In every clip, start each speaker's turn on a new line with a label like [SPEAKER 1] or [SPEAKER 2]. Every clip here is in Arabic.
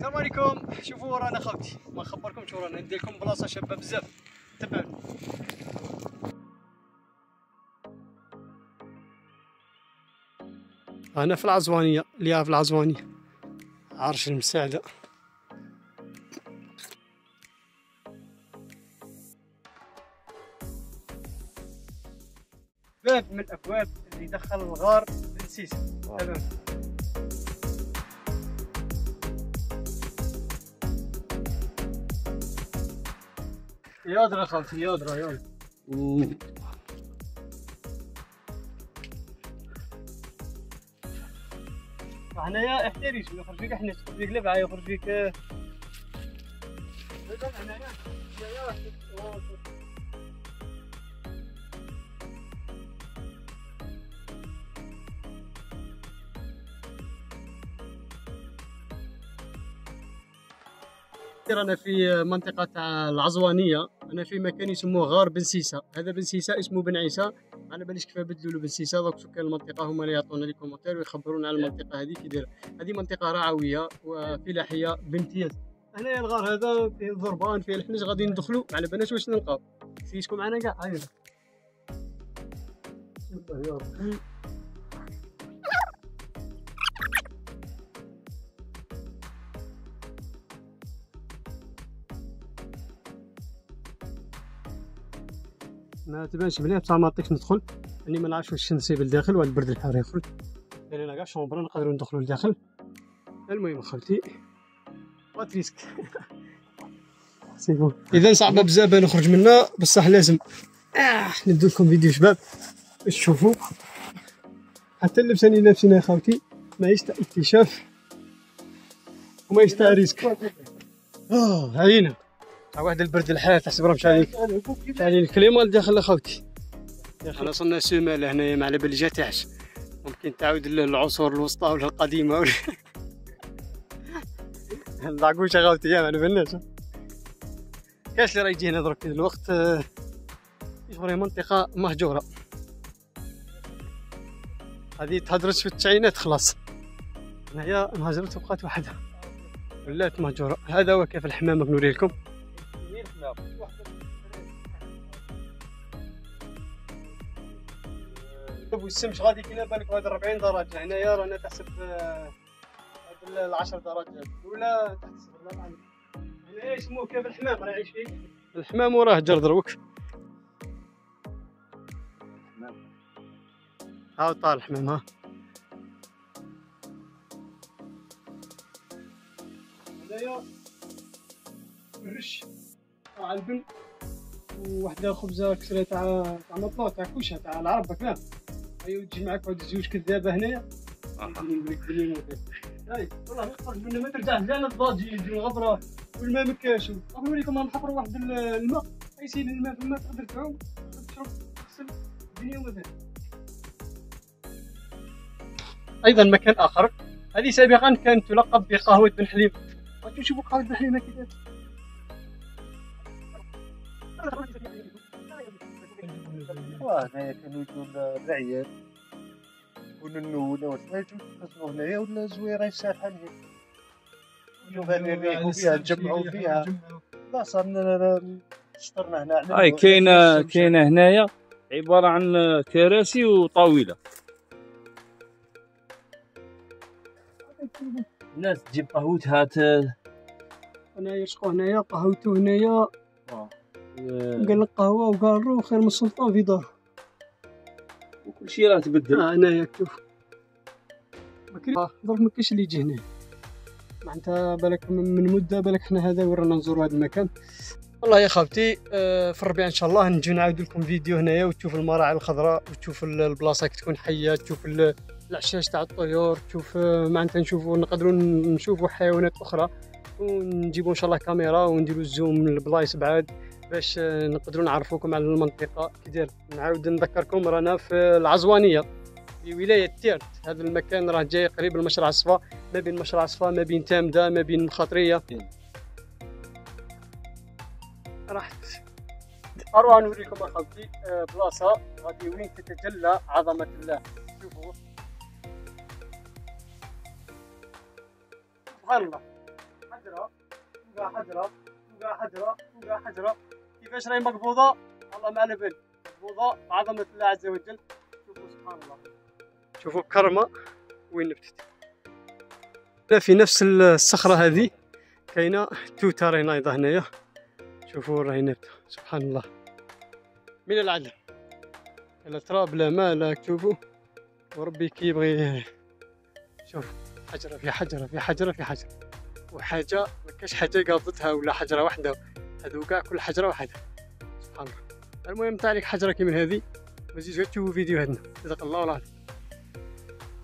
[SPEAKER 1] السلام عليكم. شوفوا ورانا خاوتي، ما نخبركمش ورانا ندير لكم بلاصه شابه بزاف. تبعوني. انا في العزوانيه، اللي في العزوانيه عرش المساعده. باب من الابواب اللي يدخل الغار بن سيسي. تمام. يادرا خالتي، يادرا. هنايا احتريش يخرج فيك، احنا تخرج فيك لبعه، يخرج فيك هنايا. أنا في منطقة تاع العزوانية، أنا في مكان يسموه غار بن سيسا. هذا بن سيسا اسمه بن عيسى، على باليش كيف بدلوا له بن سيسا. دوك سكان المنطقة هما اللي يعطونا لي كومونتير ويخبرونا على المنطقة هذه كي دايرة. هذه منطقة رعوية وفلاحية بامتياز. هنايا الغار هذا فيه ضربان، فيه الحنج، غادي ندخلوا ما على بالناش واش نلقاو. سيسكم معنا كاع. هاي ما تبانش مليح بصح ما عطيكش ندخل، يعني ما نعرفش واش نسيب لداخل ولا البرد الحار يخرج، يعني انا كاع شومبر نقدروا ندخلوا لداخل. المهم خالتي واتريسك سيبون. اذا صعبه بزاف نخرج منها، بصح لازم ندير لكم فيديو شباب باش تشوفوا. حتى اللبس اللي لابسينه يا خاوتي ماهيش تاع اكتشاف وماهيش تاع ريسك. هاينه واحد البرد الحار تحسب راه مشى عليك، يعني الكليمه لداخل اخوتي. انا صرنا سماله هنايا ما على بالي جا تعش، ممكن تعاود للعصور الوسطى ولا القديمه ولا العقوش اخوتي ما على بالناش. كاش اللي راه يجي هنا درك الوقت يشغل منطقه مهجوره. هذه تهدرس في التسعينات خلاص، هنايا انهجرت وبقات وحدها ولات مهجوره. هذا هو كيف الحمام نوري لكم. والسمش غادي كاين بالك هذا 40 درجه، هنايا رانا تحسب هذا 10 درجات ولا تحسب والله. هنايا يسموه كيف الحمام راه يعيش فيه. الحمام وراه هجر دروك. ها طال الحمام. ها هنايا الرش تاع البن وواحده خبزه كسره تاع مطلوع تاع كوشه تاع العرب كلام. ايوا تجي معك واحد زوج كذابه هنايا. هاي والله نخرج منها ما ترجعش لا الضاجي يجي الغبره والماء مكاش. نوريكم نحفروا واحد الماء يسيل الماء في الماء، تقدر تعوم تشرب تغسل الدنيا وما فيها. ايضا مكان اخر، هذه سابقا كانت تلقب بقهوه بن حليم. غادي نشوفوا قهوه بن حليم كيفاش.
[SPEAKER 2] هنايا كانوا يجوا الرعيات والنونه والحوايج يتقسموا هنايا، ولا الزويره يسالحوا هنا. شوف هذه نريحوا فيها نجمعوا فيها. لا صرنا شطرنا هنا على
[SPEAKER 3] هاي كاينه هنايا عباره عن كراسي وطاوله. الناس تجيب قهوتها
[SPEAKER 1] هنايا يرشقوا هنايا قهوته هنايا. قال لك قهوه وقارو خير من السلطان في دار.
[SPEAKER 3] وكل شيء راه تبدل.
[SPEAKER 1] هنايا شوف درك ما كاينش اللي يجي هنا معناتها. بالك من مده بالك حنا هذا وين رانا نزوروا هذا المكان. والله يا خاوتي في الربيع ان شاء الله نجي نعاود لكم فيديو هنايا وتشوف المراعي الخضراء وتشوف البلاصه كي تكون حيه، تشوف العشاش تاع الطيور، تشوف معناتها نقدروا نشوفوا حيوانات اخرى، ونجيبوا ان شاء الله كاميرا ونديروا الزوم للبلايص بعاد باش نقدروا نعرفوكم على المنطقه كي داير. نعاود نذكركم رانا في العزوانيه في ولايه تيرت. هذا المكان راه جاي قريب لمشرع الصفا، ما بين مشرع الصفا ما بين تامده ما بين الخطريه. راح اروح نوريكم اخوتي بلاصه غادي وين تتجلى عظمه الله. شوفوا سبحان الله. فوقها حجره، فوقها حجره، فوقها حجره. كيفاش راهي مقبوضه؟ والله ما على بالي. مقبوضه بعظمه الله عز وجل. شوفوا سبحان الله، شوفوا كرمه وين نبتت. في نفس الصخره هذه كاينه توته راهي نايضه هنايا. شوفوا راهي نابته سبحان الله من العدل. لا تراب لا ماء لا. شوفوا وربي كي يبغي. شوف حجره في حجره في حجره في حجره، وحاجه ما كاش حاجه قابضتها ولا حجره واحده، هذو كاع كل حجره واحده سبحان الله. المهم تاع لك حجره كي من هذه ما تجيش تشوفوا فيديوهاتنا جزاك الله العظيم.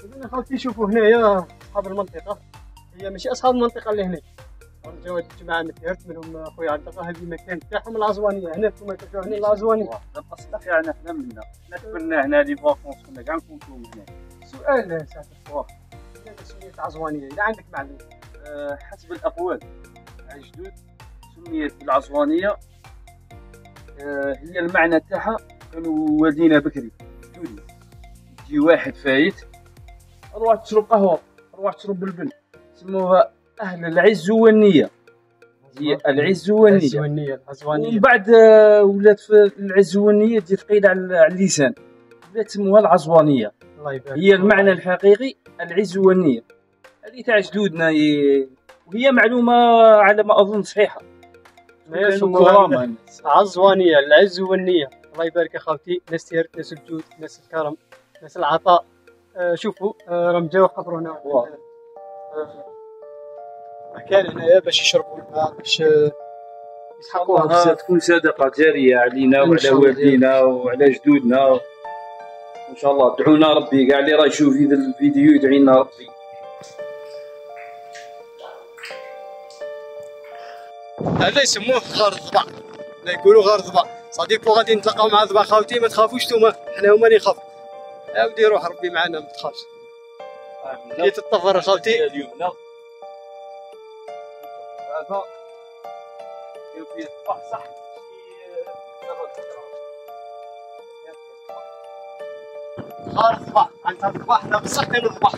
[SPEAKER 1] اذا خاوتي شوفوا هنايا اصحاب المنطقه، هي ماشي اصحاب المنطقه اللي هنا، جاو هاد الجماعه من تيرت منهم خويا عبد الله. هذه المكان تاعهم العزوانيه. هنا انتم كتشوفوا هنا العزوانيه.
[SPEAKER 2] الاصل يعني حنا منا، حنا كبرنا هنا لي فاكونس كنا كاع نفوتو من هنا.
[SPEAKER 1] سؤال سعد الفوار، هذا سميت عزوانيه اذا عندك معلومه؟
[SPEAKER 2] حسب الاقوال تاع الجدود سميت بالعزوانيه. هي المعنى تاعها كانوا والدينا بكري جدودي، يجي واحد فايت اروح تشرب قهوه، اروح تشرب بلبل، سموها اهل العز والنيه. هي العز والنيه ومن بعد ولات في العز والنيه تجي ثقيله على اللسان، ولات سموها العزوانيه.
[SPEAKER 1] الله يبارك.
[SPEAKER 2] هي المعنى الحقيقي العز والنيه، هذه تاع جدودنا وهي معلومه على ما اظن صحيحه.
[SPEAKER 1] عزوانيه العز والنيه. الله يبارك اخوتي، ناس تيرت، ناس الجود، ناس الكرم، ناس العطاء. شوفوا راهم جاو حفروا هنا مكان هنايا باش يشربوا الماء، باش يسحقوها بزاف.
[SPEAKER 2] تكون صدقه جاريه علينا وعلى والدينا وعلى جدودنا. ان شاء الله دعونا ربي، كاع اللي راه يشوف الفيديو يدعي لنا ربي.
[SPEAKER 1] هذا يسموه غار الضبع، لا يقولوا غار الضبع. صديقو غادي نتلاقاو مع الضبع خاوتي، ما تخافوش نتوما، حنا هما اللي نخافو. ودي روح ربي معنا ما تخافش. كي تطفر خاوتي
[SPEAKER 2] اليمنى هذا فيه الضبع صح.
[SPEAKER 1] غار الضبع عندها الضبع، حنا بصح كاين الضبع.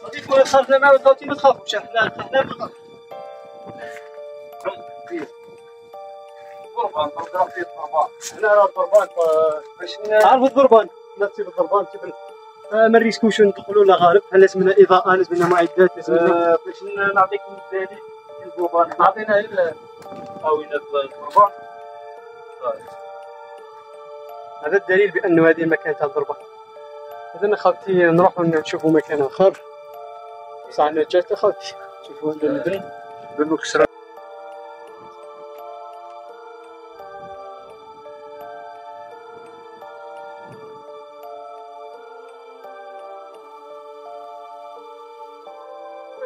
[SPEAKER 1] صديقو خرجنا معاه خاوتي ما تخافوش، حنا ما نخافوش.
[SPEAKER 2] الضربان ضرب فيه الضربان.
[SPEAKER 1] هنا راه الضربان باش نعرفوا الضربان، نفسي بالضربان كيف ما نريسكوش ندخلوا لا غالب. لازم لنا اضاءه، لازم لنا معدات، لازم لنا
[SPEAKER 2] باش نعطيكم الدليل. الضربان
[SPEAKER 1] عطينا
[SPEAKER 2] طاوله الضربان.
[SPEAKER 1] هذا الدليل بانه هذه المكان تاع الضربه. اذا اخوتي نروحوا نشوفوا مكان اخر. صح جات اخوتي شوفوا هذا المدري بالمكسر.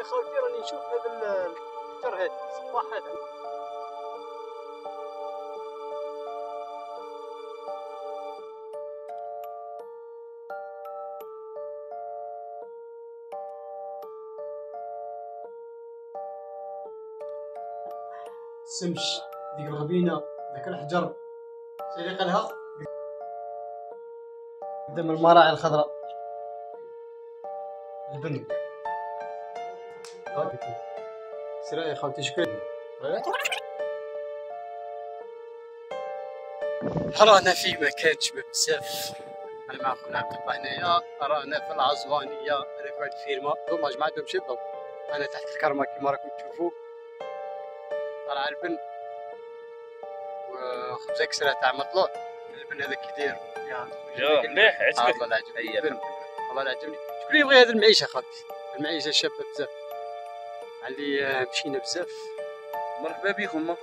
[SPEAKER 1] خوتي راني نشوف هذا الكتر هذا الصباح هذا. السمش ديك الغبينه ذاك الحجر سيري قالها قدام المراعي الخضراء البن. سير يا خوتي شكرا. رانا في مكان شباب بزاف. انا مع خونا عبد الله هنايا، رانا في العزوانيه. انا في واحد الفيرما هما جماعه ماشي الضو. انا تحت الكرمه كيما راكم تشوفوا، طالع البن وخبزه كسره تاع مطلوع. البن هذا كي داير
[SPEAKER 3] يا مليح عجبك؟
[SPEAKER 1] والله عجبني البن، والله عجبني. شكون يبغي هذه المعيشه خاوتي؟ المعيشه شابه بزاف علي مشينا بزاف.
[SPEAKER 3] مرحبا بكم.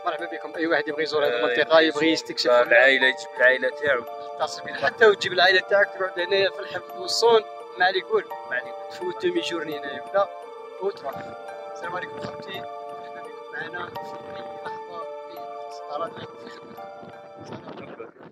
[SPEAKER 1] مرحبا بكم. اي واحد يبغي يزور هذه المنطقه، يبغي يستكشف
[SPEAKER 3] العائله، يجيب العائله تاعو،
[SPEAKER 1] تصل بين حتى وتجيب العائله تاعك تقعد هنايا في الحفظ والصون. ما عليك قول ما عليك تفوت دومي جورني هنايا ولا وتروح. السلام عليكم خوتي، مرحبا بكم معنا في اي لحظه في اي وقت. ارانا في خدمتكم.